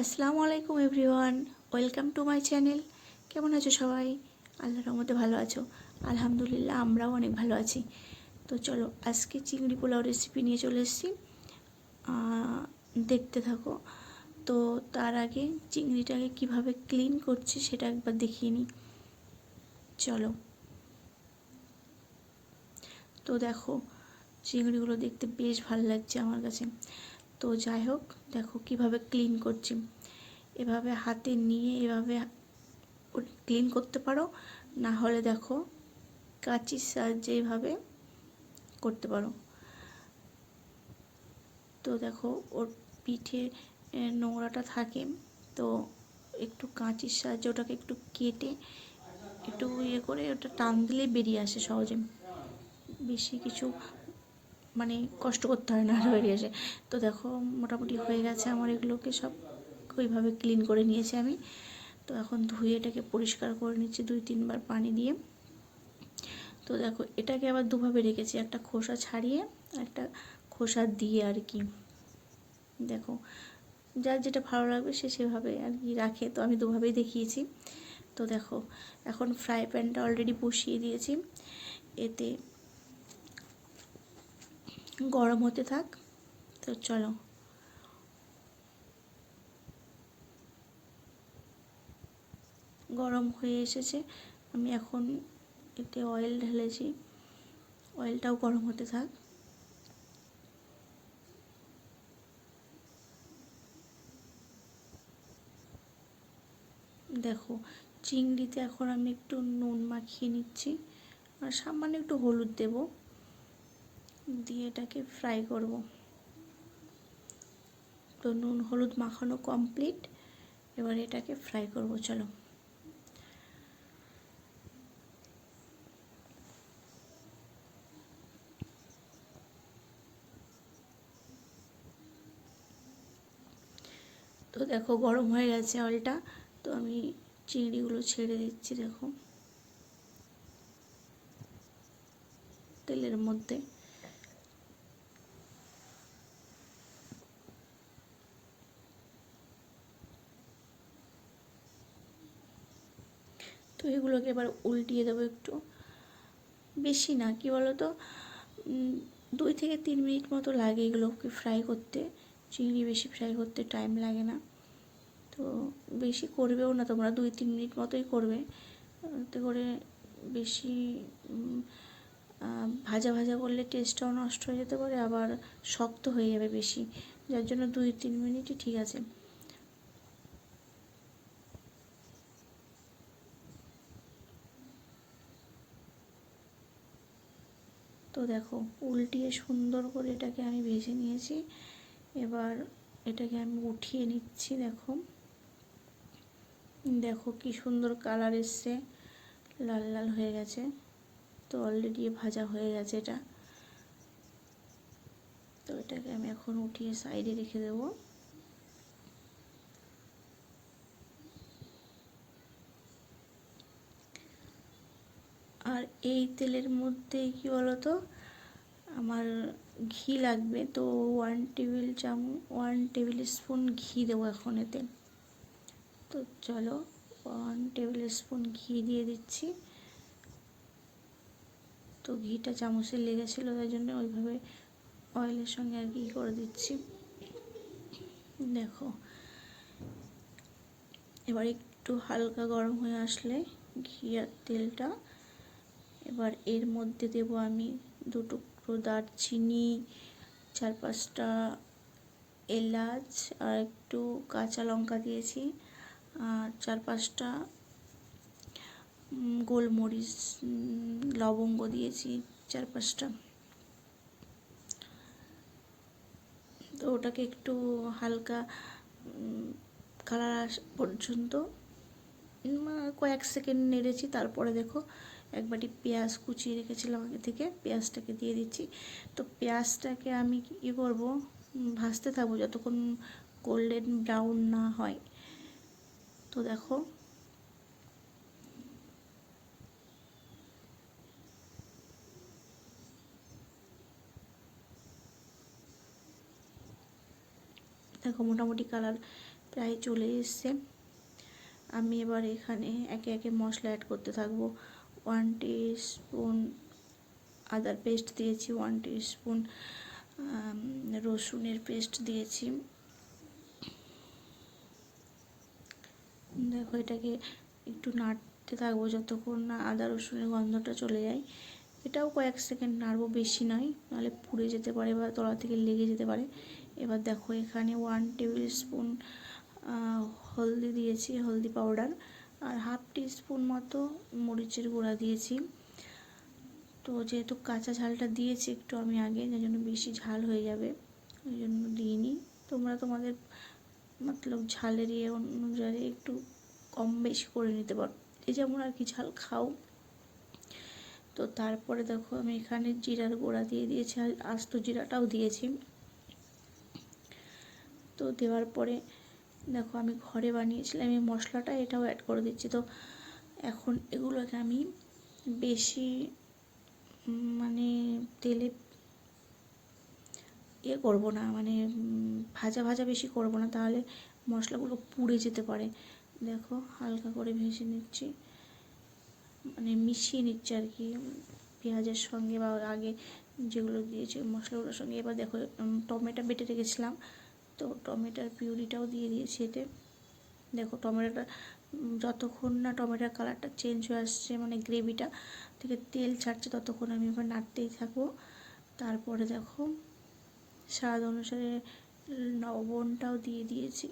আসসালামু আলাইকুম everyone, welcome to my channel. কেমন আছো সবাই? আল্লাহর রহমতে ভালো আছো? আলহামদুলিল্লাহ, আমরাও অনেক ভালো আছি। তো চলো, আজকে চিংড়ি পোলাও রেসিপি নিয়ে চলে এসেছি, দেখতে থাকো। তো তার আগে চিংড়িটাকে কিভাবে ক্লিন করছি সেটা একবার দেখিয়ে নিই। চলো। তো দেখো, চিংড়িগুলো দেখতে বেশ ভালো লাগছে আমার কাছে। তো যাই হোক, দেখো কিভাবে ক্লিন করছি। এভাবে হাতে নিয়ে এভাবে ক্লিন করতে পারো, না হলে দেখো কাঁচির সাহায্যে এইভাবে করতে পারো। তো দেখো ওর পিঠে নোংরাটা থাকে, তো একটু কাঁচির সাহায্যে ওটাকে একটু কেটে একটু করে ওটা টান দিলে বেরিয়ে আসে সহজে, বেশি কিছু মানে কষ্ট করতে হয় না, বেরিয়ে আসে। তো দেখো মোটামুটি হয়ে গেছে আমার, এগুলোকে সব ওইভাবে ক্লিন করে নিয়েছি আমি। তো এখন ধুয়ে এটাকে পরিষ্কার করে নিচ্ছি 2-3 বার পানি দিয়ে। তো দেখো এটাকে আবার দুভাবে রেখেছি, একটা খোসা ছাড়িয়ে একটা খোসা দিয়ে আর কি। দেখো যার যেটা ভালো লাগবে সে সেভাবে আর কি রাখে, তো আমি দুভাবেই দেখিয়েছি। তো দেখো এখন ফ্রাই প্যানটা অলরেডি বসিয়ে দিয়েছি, এতে গরম হতে থাক। তো চলো, গরম হয়ে এসেছে, আমি এখন এতে অয়েল ঢেলেছি, অয়েলটাও গরম হতে থাক। দেখো চিংড়িতে এখন আমি একটু নুন মাখিয়ে নিচ্ছি, আর সামান্য একটু হলুদ দেব, দিয়ে এটাকে ফ্রাই করব। তো নুন হলুদ মাখানো কমপ্লিট, এবার এটাকে ফ্রাই করব। চলো। তো দেখো গরম হয়ে গেছে অয়েলটা, তো আমি চিংড়িগুলো ছেড়ে দিচ্ছি দেখো তেলের মধ্যে। তো এগুলোকে এবার উল্টিয়ে দেবো একটু, বেশি না, কি বলো তো, 2 থেকে 3 মিনিট মতো লাগে এগুলোকে ফ্রাই করতে। চিংড়ি বেশি ফ্রাই করতে টাইম লাগে না, তো বেশি করবেও না তোমরা, 2-3 মিনিট মতোই করবে। এতে করে বেশি ভাজা ভাজা করলে টেস্টটাও নষ্ট হয়ে যেতে পারে, আবার শক্ত হয়ে যাবে বেশি, যার জন্য 2-3 মিনিটই ঠিক আছে। তো দেখো উল্টিয়ে সুন্দর করে এটাকে আমি ভেজে নিয়েছি, এবার এটাকে আমি উঠিয়ে নিচ্ছি। দেখো দেখো কি সুন্দর কালার এসছে, লাল লাল হয়ে গেছে। তো অলরেডি ভাজা হয়ে গেছে এটা। তো এটাকে আমি এখন উঠিয়ে সাইডে রেখে দেবো। আর এই তেলের মধ্যে কি বলতো, আমার ঘি লাগবে, তো 1 টেবিল স্পুন ঘি দেবো এখন এতে। তো চলো 1 টেবিল স্পুন ঘি দিয়ে দিচ্ছি। তো ঘিটা চামচে লেগেছিলো, তাই জন্য ওইভাবে অয়েলের সঙ্গে আর কি করে দিচ্ছি। দেখো এবার একটু হালকা গরম হয়ে আসলে ঘি আর তেলটা, এবার এর মধ্যে দেব আমি 2 টুকরো দারচিনি, 4-5টা এলাচ, আর একটু কাঁচা লঙ্কা দিয়েছি, আর 4-5টা গোলমরিচ, লবঙ্গ দিয়েছি 4-5টা। তো ওটাকে একটু হালকা কালার আসা পর্যন্ত কয়েক সেকেন্ড নেড়েছি। তারপরে দেখো এক বাটি পেঁয়াজ কুচিয়ে রেখেছিলাম আগে থেকে, পেঁয়াজটাকে দিয়ে দিচ্ছি। তো পেঁয়াজটাকে আমি কী করবো, ভাজতে থাকবো যতক্ষণ গোল্ডেন ব্রাউন না হয়। তো দেখো দেখো মোটামুটি কালার প্রায় চলে এসছে। আমি এবার এখানে একে একে মশলা অ্যাড করতে থাকবো। 1 টিস্পুন আদার পেস্ট দিয়েছি, 1 টিস্পুন রসুনের পেস্ট দিয়েছি। দেখো এটাকে একটু নাড়তে থাকবো যতক্ষণ না আদা রসুনের গন্ধটা চলে যায়। এটাও কয়েক সেকেন্ড নাড়বো, বেশি নয়, নাহলে পুড়ে যেতে পারে বা তলা থেকে লেগে যেতে পারে। এবার দেখো এখানে 1 টেবিল স্পুন হলদি দিয়েছি, হলদি পাউডার, আর 1/2 টিস্পুন মতো মরিচের গুঁড়া দিয়েছি। তো যেহেতু কাঁচা ঝালটা দিয়েছি একটু আমি আগে, যার জন্য বেশি ঝাল হয়ে যাবে, ওই জন্য দিইনি। তোমরা তোমাদের মতলব ঝালের অনুযায়ী একটু কম বেশি করে নিতে পারো, যে যেমন আর কি ঝাল খাও। তো তারপরে দেখো আমি এখানে জিরার গুঁড়া দিয়ে দিয়েছি, আর আস্ত জিরাটাও দিয়েছি। তো দেওয়ার পরে দেখো আমি ঘরে বানিয়েছিলাম এই মশলাটা, এটাও অ্যাড করে দিচ্ছি। তো এখন এগুলোকে আমি বেশি মানে তেলে করব না, মানে ভাজা ভাজা বেশি করব না, তাহলে মশলাগুলো পুড়ে যেতে পারে। দেখো হালকা করে ভেজে নিচ্ছি, মানে মিশিয়ে নিচ্ছি আর কি পেঁয়াজের সঙ্গে বা আগে যেগুলো দিয়েছি মশলাগুলোর সঙ্গে। এবার দেখো টমেটো বেটে রেখেছিলাম, তো টমেটোর পিউরিটাও দিয়ে দিয়েছি এতে। দেখো টমেটোটা যতক্ষণ না টমেটোর কালারটা চেঞ্জ হয়ে আসছে, মানে গ্রেভিটা থেকে তেল ছাড়ছে, ততক্ষণ আমি এবার নাড়তেই থাকবো। তারপরে দেখো স্বাদ অনুসারে লবণটাও দিয়ে দিয়েছি।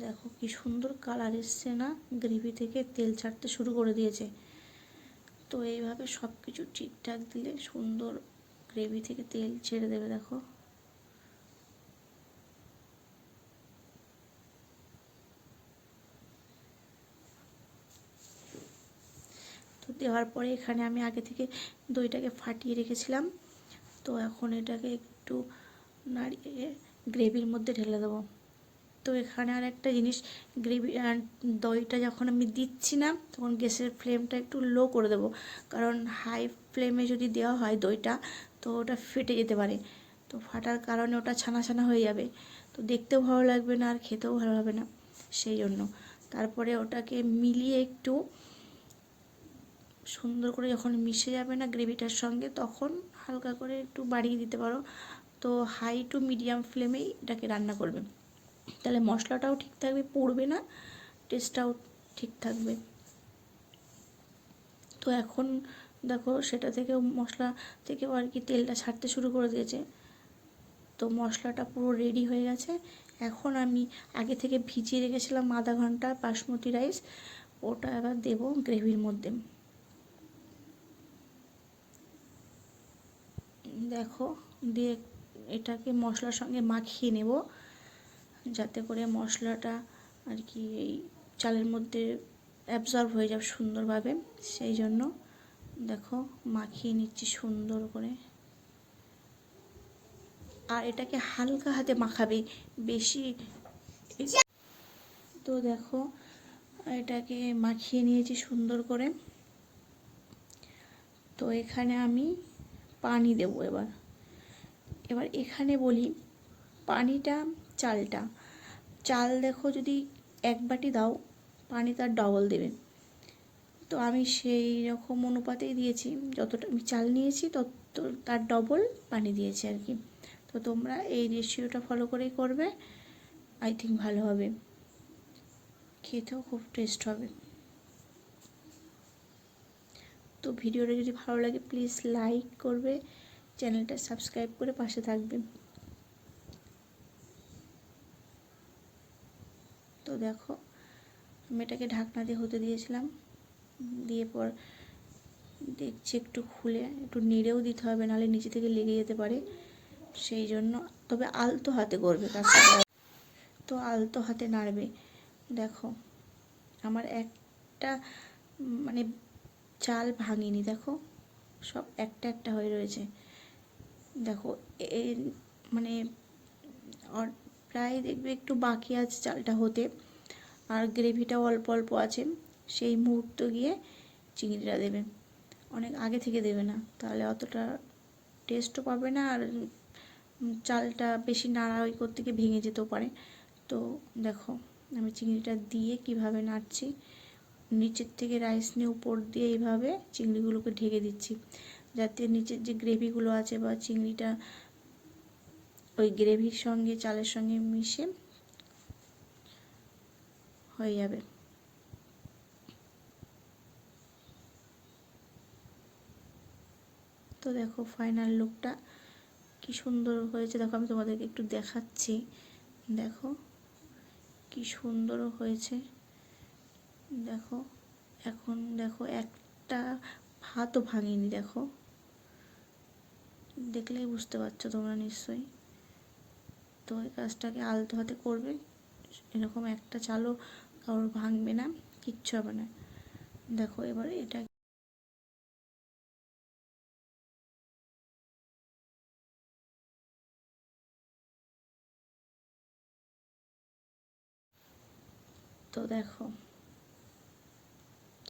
দেখো কি সুন্দর কালার এসছে না, গ্রেভি থেকে তেল ছাড়তে শুরু করে দিয়েছে। তো এইভাবে সব কিছু ঠিকঠাক দিলে সুন্দর গ্রেভি থেকে তেল ছেড়ে দেবে। দেখো তো দেওয়ার পরে এখানে আমি আগে থেকে দইটাকে ফাটিয়ে রেখেছিলাম, তো এখন এটাকে একটু নাড়িয়ে গ্রেভির মধ্যে ঢেলে দেবো। তো এখানে আর একটা জিনিস, গ্রেভি দইটা যখন আমি দিচ্ছি না তখন গ্যাসের ফ্লেমটা একটু লো করে দেবো, কারণ হাই ফ্লেমে যদি দেওয়া হয় দইটা তো ওটা ফেটে যেতে পারে। তো ফাটার কারণে ওটা ছানা ছানা হয়ে যাবে, তো দেখতেও ভালো লাগবে না আর খেতেও ভালো হবে না, সেই জন্য। তারপরে ওটাকে মিলিয়ে একটু সুন্দর করে যখন মিশে যাবে না গ্রেভিটার সঙ্গে, তখন হালকা করে একটু বাড়িয়ে দিতে পারো। তো হাই টু মিডিয়াম ফ্লেমেই এটাকে রান্না করবে, তাহলে মশলাটাও ঠিক থাকবে, পুড়বে না, টেস্টটাও ঠিক থাকবে। তো এখন দেখো সেটা থেকেও মশলা থেকেও আর কি তেলটা ছাড়তে শুরু করে দিয়েছে। তো মশলাটা পুরো রেডি হয়ে গেছে। এখন আমি আগে থেকে ভিজিয়ে রেখেছিলাম আধা ঘন্টা বাসমতি রাইস, ওটা এবার দেবো গ্রেভির মধ্যে। দেখো দিয়ে এটাকে মশলার সঙ্গে মাখিয়ে নেব, যাতে করে মশলাটা আর কি এই চালের মধ্যে অ্যাবজর্ব হয়ে যাবে সুন্দরভাবে, সেই জন্য দেখো মাখিয়ে নিচ্ছি সুন্দর করে। আর এটাকে হালকা হাতে মাখাবে, বেশি। তো দেখো এটাকে মাখিয়ে নিয়েছি সুন্দর করে। তো এখানে আমি পানি দেবো এবার। এখানে বলি পানিটা, চাল দেখো যদি 1 বাটি দাও, পানি তার ডবল দেবে। তো আমি সেই রকম অনুপাতেই দিয়েছি, যতটা আমি চাল নিয়েছি তত তার ডবল পানি দিয়েছি আর কি। তো তোমরা এই রেশিওটা ফলো করেই করবে, আই থিঙ্ক ভালো হবে, খেতেও খুব টেস্ট হবে। তো ভিডিওটা যদি ভালো লাগে প্লিজ লাইক করবে, চ্যানেলটা সাবস্ক্রাইব করে পাশে থাকবে। তো দেখো আমি এটাকে ঢাকনা দিয়ে হতে দিয়েছিলাম, দিয়ে পর দেখছি একটু খুলে একটু নেড়েও দিতে হবে, নাহলে নিচে থেকে লেগে যেতে পারে, সেই জন্য। তবে আলতো হাতে করবে কাজটা, তো আলতো হাতে নাড়বে। দেখো আমার একটা মানে চাল ভাঙিনি, দেখো সব একটা একটা হয়ে রয়েছে। দেখো মানে প্রায় দেখবে একটু বাকি আছে চালটা হতে, আর গ্রেভিটাও অল্প অল্প আছে। সেই মুহূর্ত গিয়ে চিংড়িটা দেবে, অনেক আগে থেকে দেবে না, তাহলে অতটা টেস্টও পাবে না, আর চালটা বেশি নাড়াই করতে গিয়ে ভেঙে যেতেও পারে। তো দেখো আমি চিংড়িটা দিয়ে কিভাবে নাড়ছি, নিচের থেকে রাইস নিয়ে উপর দিয়ে এইভাবে চিংড়িগুলোকে ঢেকে দিচ্ছি, যাতে নিচের যে গ্রেভিগুলো আছে বা চিংড়িটা ওই গ্রেভির সঙ্গে চালের সঙ্গে মিশে হয়ে যাবে। তো দেখো ফাইনাল লুকটা কি সুন্দর হয়েছে। দেখো আমি তোমাদেরকে একটু দেখাচ্ছি, দেখো কি সুন্দর হয়েছে। দেখো এখন দেখো একটা ভাতও ভাঙিনি, দেখো দেখলেই বুঝতে পারছো তোমরা নিশ্চয়ই। তো এই কাজটাকে আলতো হাতে করবে, এরকম একটা চালও কারোর ভাঙবে না, কিচ্ছু হবে না। দেখো এবার এটা তো দেখো